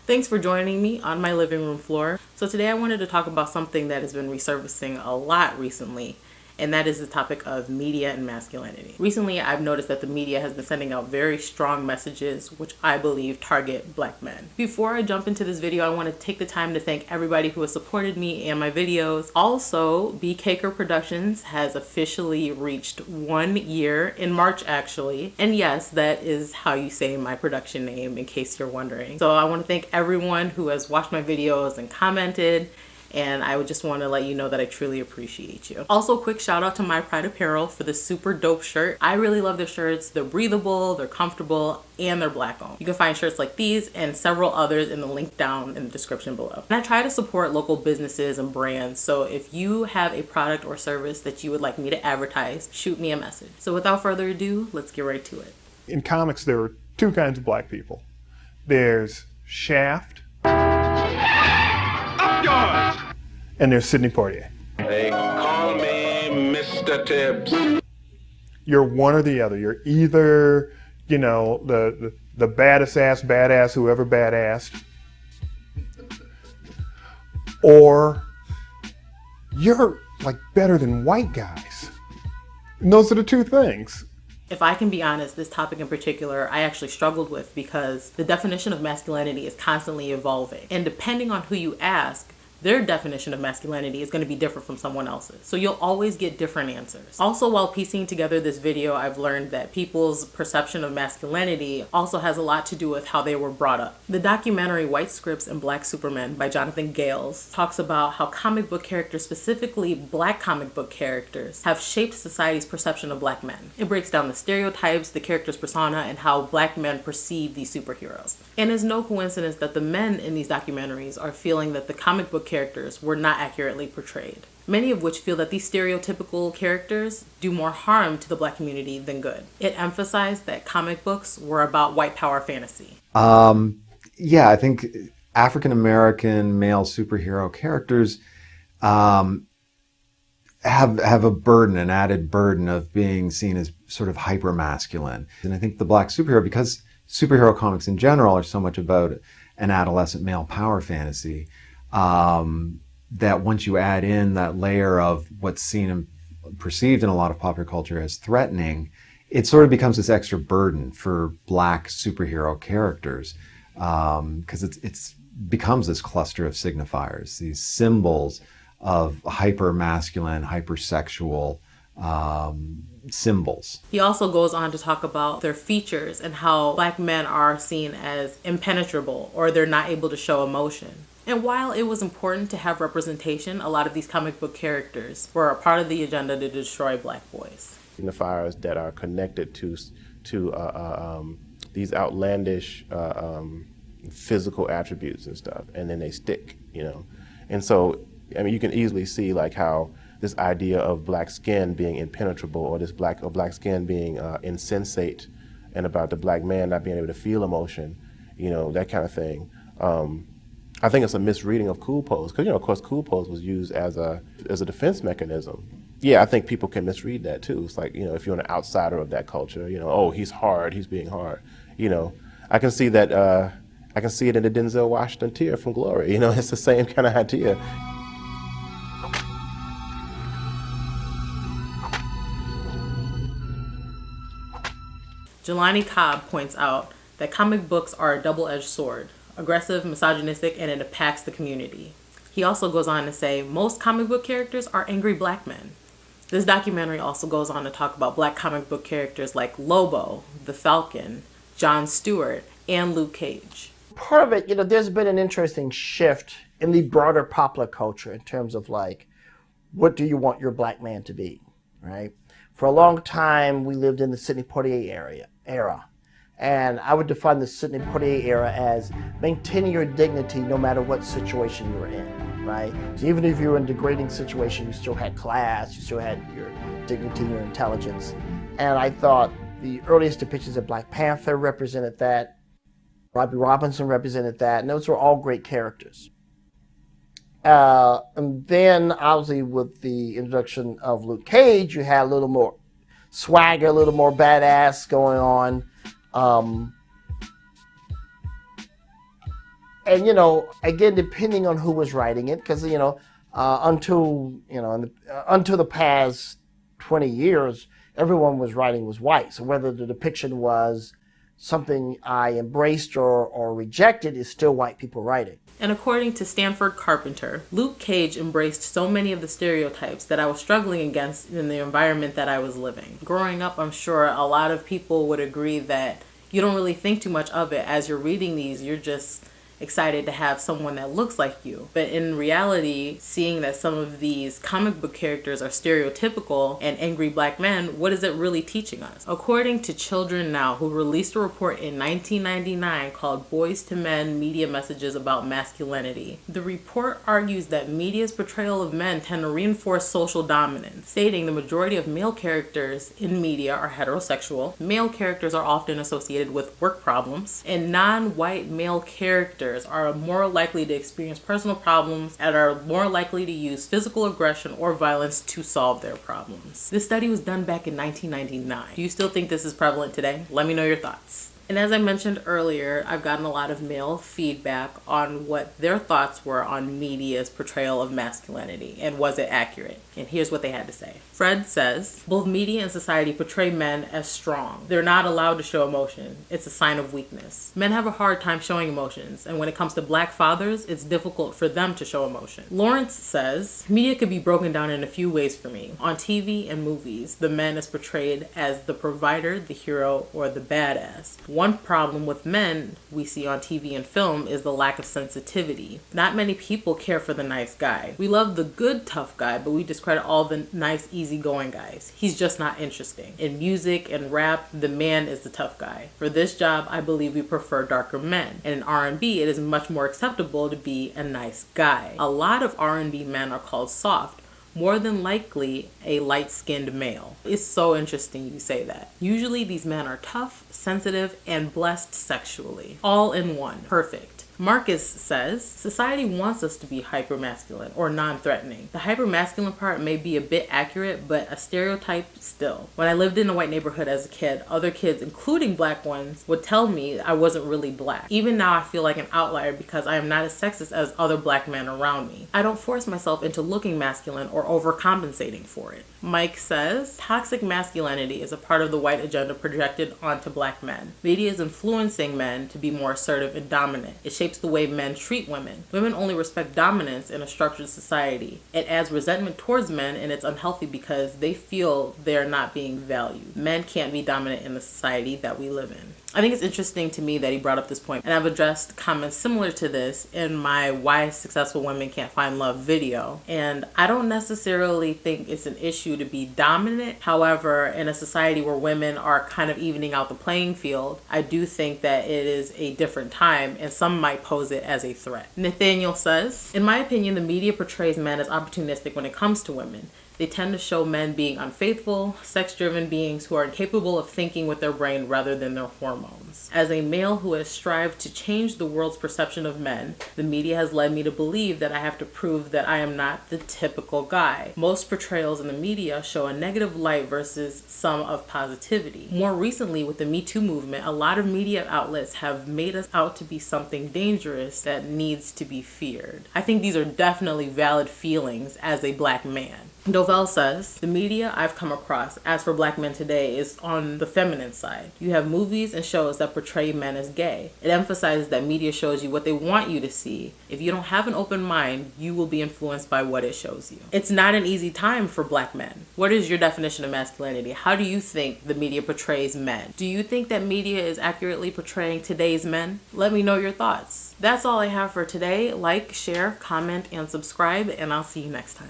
Thanks for joining me on my living room floor. So today I wanted to talk about something that has been resurfacing a lot recently, and that is the topic of media and masculinity. Recently, I've noticed that the media has been sending out very strong messages, which I believe target Black men. Before I jump into this video, I want to take the time to thank everybody who has supported me and my videos. Also, BKaker Productions has officially reached 1 year in March, actually. And yes, that is how you say my production name, in case you're wondering. So I want to thank everyone who has watched my videos and commented. And I would just want to let you know that I truly appreciate you. Also, quick shout out to my Pride Apparel for this super dope shirt. I really love their shirts. They're breathable, they're comfortable, and they're Black owned. You can find shirts like these and several others in the link down in the description below. And I try to support local businesses and brands. So if you have a product or service that you would like me to advertise, shoot me a message. So without further ado, let's get right to it. In comics, there are two kinds of Black people. There's Shaft, and there's Sidney Poitier. They call me Mr. Tibbs. You're one or the other. You're either, you know, the baddest ass badass who ever badassed, or you're like better than white guys. And those are the two things. If I can be honest, this topic in particular, I actually struggled with because the definition of masculinity is constantly evolving. And depending on who you ask, their definition of masculinity is going to be different from someone else's. So you'll always get different answers. Also, while piecing together this video, I've learned that people's perception of masculinity also has a lot to do with how they were brought up. The documentary White Scripts and Black Supermen by Jonathan Gales talks about how comic book characters, specifically Black comic book characters, have shaped society's perception of Black men. It breaks down the stereotypes, the character's persona, and how Black men perceive these superheroes. And it's no coincidence that the men in these documentaries are feeling that the comic book characters were not accurately portrayed. Many of which feel that these stereotypical characters do more harm to the Black community than good. It emphasized that comic books were about white power fantasy. Yeah, I think African American male superhero characters have a burden, an added burden of being seen as sort of hyper masculine. And I think the Black superhero, because superhero comics in general are so much about an adolescent male power fantasy, that once you add in that layer of what's seen and perceived in a lot of popular culture as threatening, it sort of becomes this extra burden for Black superhero characters, because it's becomes this cluster of signifiers, these symbols of hyper-masculine, hypersexual symbols. He also goes on to talk about their features and how Black men are seen as impenetrable, or they're not able to show emotion. And while it was important to have representation, a lot of these comic book characters were a part of the agenda to destroy Black boys. Signifiers that are connected to these outlandish physical attributes and stuff, and then they stick, you know. And so, I mean, you can easily see like how this idea of Black skin being impenetrable, or this black skin being insensate, and about the Black man not being able to feel emotion, you know, that kind of thing. I think it's a misreading of Cool Pose, because, you know, of course, Cool Pose was used as a defense mechanism. Yeah, I think people can misread that too. It's like, you know, if you're an outsider of that culture, you know, oh, he's hard, he's being hard. You know, I can see that. I can see it in the Denzel Washington tear from Glory. You know, it's the same kind of idea. Jelani Cobb points out that comic books are a double-edged sword, aggressive, misogynistic, and it impacts the community. He also goes on to say most comic book characters are angry Black men. This documentary also goes on to talk about Black comic book characters like Lobo, the Falcon, Jon Stewart, and Luke Cage. Part of it, you know, there's been an interesting shift in the broader popular culture in terms of like, what do you want your Black man to be, right? For a long time, we lived in the Sidney Poitier era. And I would define the Sidney Poitier era as maintaining your dignity no matter what situation you were in, right? So even if you were in a degrading situation, you still had class, you still had your dignity, your intelligence. And I thought the earliest depictions of Black Panther represented that. Robbie Robinson represented that, and those were all great characters. And then, obviously, with the introduction of Luke Cage, you had a little more swagger, a little more badass going on. And again, depending on who was writing it, because until the past 20 years, everyone was writing was white. So whether the depiction was something I embraced or rejected, is still white people writing. And according to Stanford Carpenter, Luke Cage embraced so many of the stereotypes that I was struggling against in the environment that I was living. Growing up, I'm sure a lot of people would agree that you don't really think too much of it. As you're reading these, you're just excited to have someone that looks like you. But in reality, seeing that some of these comic book characters are stereotypical and angry black men, what is it really teaching us? According to Children Now, who released a report in 1999 called Boys to Men Media Messages About Masculinity, the report argues that media's portrayal of men tend to reinforce social dominance, stating the majority of male characters in media are heterosexual, male characters are often associated with work problems, and non-white male characters are more likely to experience personal problems and are more likely to use physical aggression or violence to solve their problems. This study was done back in 1999. Do you still think this is prevalent today? Let me know your thoughts. And as I mentioned earlier, I've gotten a lot of male feedback on what their thoughts were on media's portrayal of masculinity and was it accurate. And here's what they had to say. Fred says, both media and society portray men as strong. They're not allowed to show emotion. It's a sign of weakness. Men have a hard time showing emotions, and when it comes to black fathers, it's difficult for them to show emotion. Lawrence says, media could be broken down in a few ways for me. On TV and movies, the man is portrayed as the provider, the hero, or the badass. One problem with men we see on TV and film is the lack of sensitivity. Not many people care for the nice guy. We love the good tough guy, but we discredit all the nice easygoing guys. He's just not interesting. In music and rap, the man is the tough guy. For this job, I believe we prefer darker men. And in R&B, it is much more acceptable to be a nice guy. A lot of R&B men are called soft, more than likely a light-skinned male. It's so interesting you say that. Usually these men are tough, sensitive, and blessed sexually. All in one. Perfect. Marcus says, society wants us to be hypermasculine or non-threatening. The hypermasculine part may be a bit accurate, but a stereotype still. When I lived in a white neighborhood as a kid, other kids, including black ones, would tell me I wasn't really black. Even now I feel like an outlier because I am not as sexist as other black men around me. I don't force myself into looking masculine or overcompensating for it. Mike says, toxic masculinity is a part of the white agenda projected onto black men. Media is influencing men to be more assertive and dominant. It shapes the way men treat women. Women only respect dominance in a structured society. It adds resentment towards men, and it's unhealthy because they feel they're not being valued. Men can't be dominant in the society that we live in. I think it's interesting to me that he brought up this point, and I've addressed comments similar to this in my Why Successful Women Can't Find Love video. And I don't necessarily think it's an issue to be dominant. However, in a society where women are kind of evening out the playing field, I do think that it is a different time, and some might pose it as a threat. Nathaniel says, in my opinion, the media portrays men as opportunistic when it comes to women. They tend to show men being unfaithful, sex-driven beings who are incapable of thinking with their brain rather than their hormones. As a male who has strived to change the world's perception of men, the media has led me to believe that I have to prove that I am not the typical guy. Most portrayals in the media show a negative light versus some of positivity. More recently, with the Me Too movement, a lot of media outlets have made us out to be something dangerous that needs to be feared. I think these are definitely valid feelings as a black man. Dovell says, the media I've come across, as for black men today, is on the feminine side. You have movies and shows that portray men as gay. It emphasizes that media shows you what they want you to see. If you don't have an open mind, you will be influenced by what it shows you. It's not an easy time for black men. What is your definition of masculinity? How do you think the media portrays men? Do you think that media is accurately portraying today's men? Let me know your thoughts. That's all I have for today. Like, share, comment, and subscribe, and I'll see you next time.